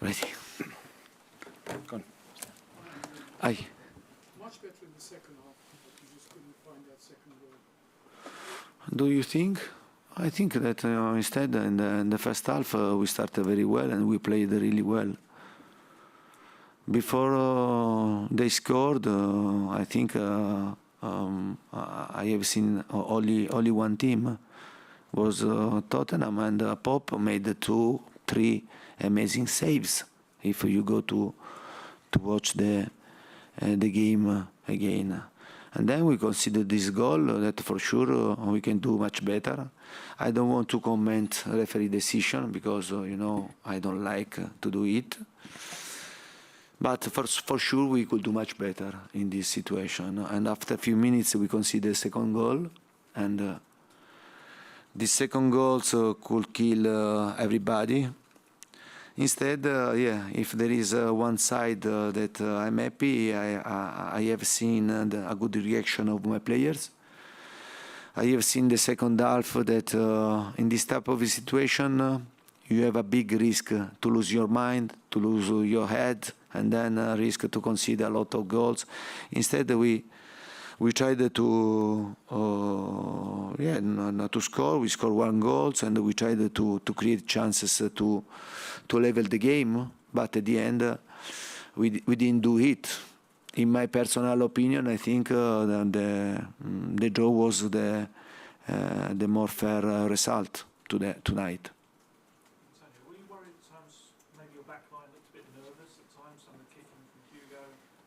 Ready. Go on. Aye. Much better in the second half, but you just couldn't find that second goal. Do you think? I think that instead in the first half we started very well and we played really well. Before they scored, I think I have seen only one team was Tottenham, and Pop made 2-3 amazing saves. If you go to watch the game again. And then we consider this goal that for sure we can do much better. I don't want to comment referee decision because I don't like to do it. But for sure we could do much better in this situation. And after a few minutes we conceded the second goal, and the second goal could kill everybody. Instead, if there is one side that I'm happy, I have seen a good reaction of my players. I have seen the second half that in this type of situation, you have a big risk to lose your mind, to lose your head, and then risk to concede a lot of goals. Instead, we tried to score. We scored 1 goal, and we tried to create chances to level the game. But at the end, we didn't do it. In my personal opinion, I think the draw was the more fair result tonight. Antonio, were you worried at times maybe your back line looked a bit nervous at times, some of the kicking from Hugo?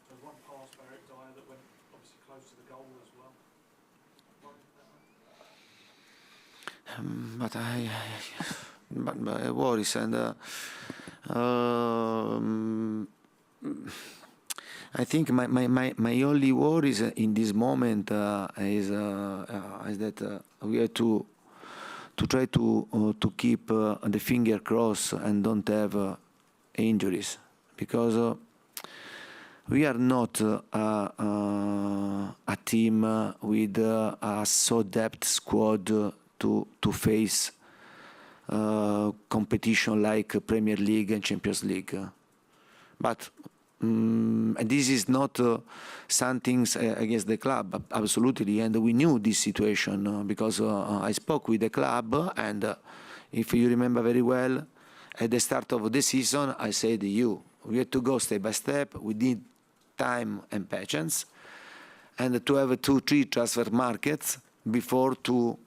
There was one pass by Eric Dyer that went obviously close to the goal as well. But worries, and I think my only worries in this moment is that we have to try to keep the finger crossed and don't have injuries, because we are not a team with a so depth squad to face competition like Premier League and Champions League. But and this is not something against the club, absolutely, and we knew this situation because I spoke with the club, and if you remember very well, at the start of the season I said we have to go step by step, we need time and patience, and to have 2-3 transfer markets before to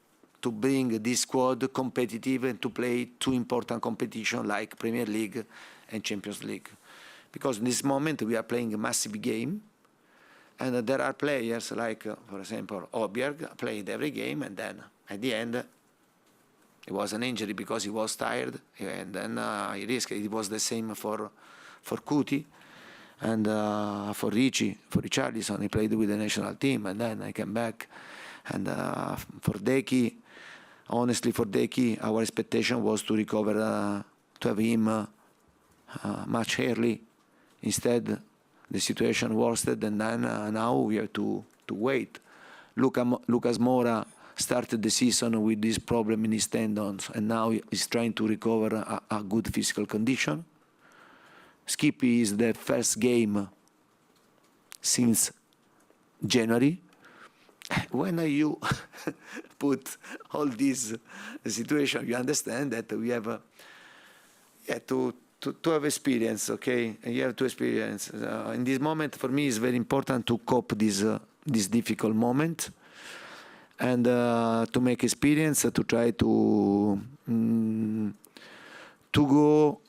bring this squad competitive and to play 2 important competitions like Premier League and Champions League. Because in this moment we are playing a massive game, and there are players like, for example, Oberg played every game, and then at the end it was an injury because he was tired, and then he risked. It was the same for Kuti, and for Ricci, for Richarlison, he played with the national team, and then I came back. And for Deki, honestly, our expectation was to recover, to have him much early. Instead, the situation worsened, and then now we have to wait. Lucas Moura started the season with this problem in his tendons, and now he's trying to recover a good physical condition. Skippy is the first game since January. When you put all this situation, you understand that we have to have experience, okay? You have to experience. In this moment, for me, it's very important to cope this difficult moment, and to make experience, to try to go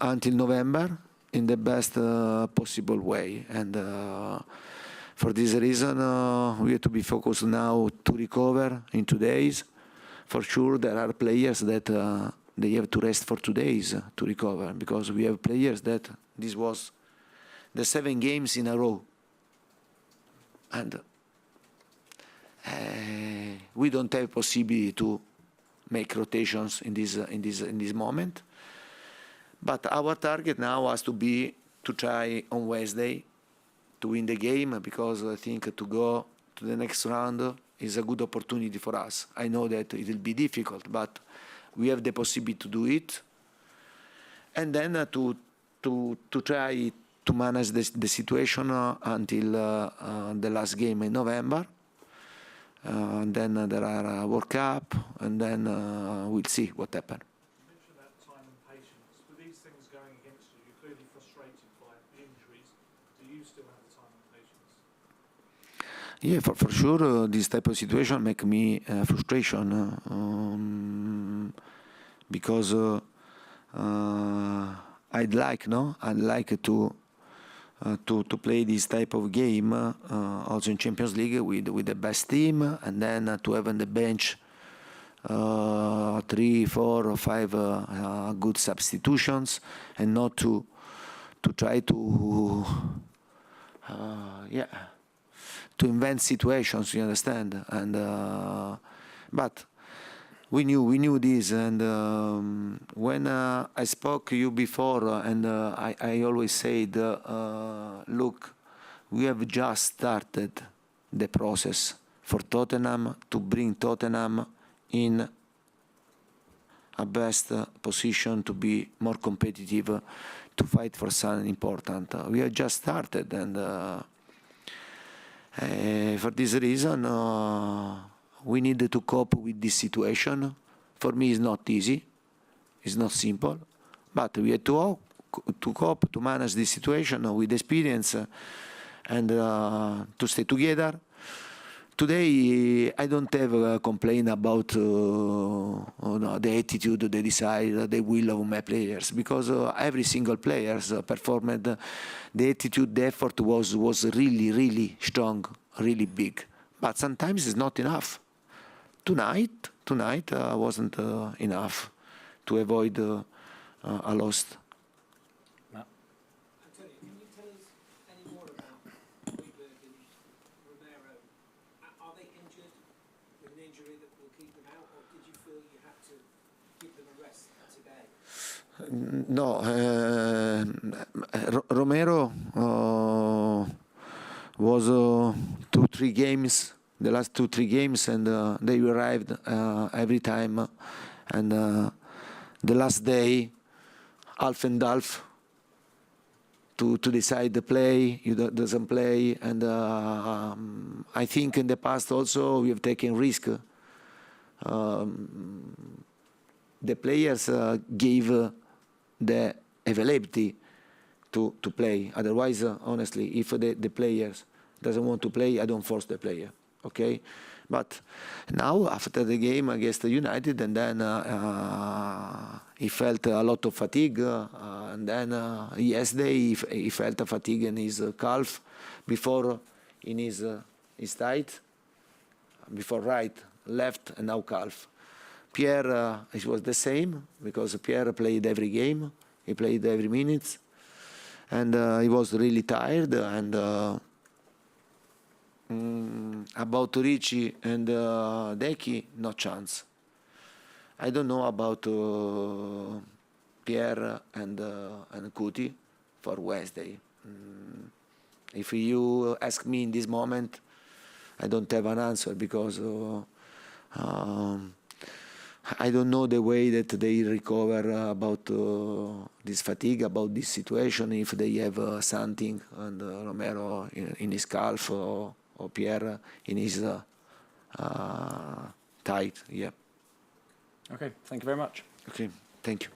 until November in the best possible way. And for this reason, we have to be focused now to recover in 2 days. For sure, there are players that they have to rest for 2 days to recover, because we have players that this was the 7 games in a row, and we don't have possibility to make rotations in this moment. But our target now has to be to try on Wednesday to win the game, because I think to go to the next round is a good opportunity for us. I know that it will be difficult, but we have the possibility to do it. and then to try to manage the situation until the last game in November. And then there are World Cup, and then we'll see what happens. You mentioned that time and patience. With these things going against you, you're clearly frustrated by the injuries. Do you still have the time and patience? Yeah, for sure, this type of situation make me frustration because I'd like to play this type of game also in Champions League with the best team, and then to have on the bench 3, 4, or 5 good substitutions, and not to try to invent situations. You understand? And but we knew this, and when I spoke to you before, and I always said, look, we have just started the process for Tottenham to bring Tottenham in a best position to be more competitive, to fight for something important. We have just started, and for this reason, we need to cope with this situation. For me, it's not easy, it's not simple, but we have to cope, to manage this situation with experience, and to stay together. Today, I don't have a complaint about the attitude, the desire, the will of my players, because every single player performed. The attitude, the effort was really, really strong, really big. But sometimes it's not enough. Tonight wasn't enough to avoid a loss. Antonio, can you tell us any more about Højbjerg and Romero? Are they injured with an injury that will keep them out, or did you feel you had to give them a rest today? No, Romero was 2-3 games, the last 2-3 games, and they arrived every time, and the last day, half and half, to decide the play, he doesn't play, and I think in the past also we have taken risk. The players gave the availability to play. Otherwise, honestly, if the players doesn't want to play, I don't force the player. Okay, but now after the game against the United, and then he felt a lot of fatigue, and then yesterday he felt a fatigue in his calf, before in his thigh, before right, left, and now calf. Pierre, it was the same, because Pierre played every game, he played every minute, and he was really tired, and about Ricci and Deki, no chance. I don't know about Pierre and Cuti for Wednesday. If you ask me in this moment, I don't have an answer, because I don't know the way that they recover about this fatigue, about this situation, if they have something, and Romero in his calf, or Pierre in his tight. Yeah. Okay, thank you very much. Okay, thank you.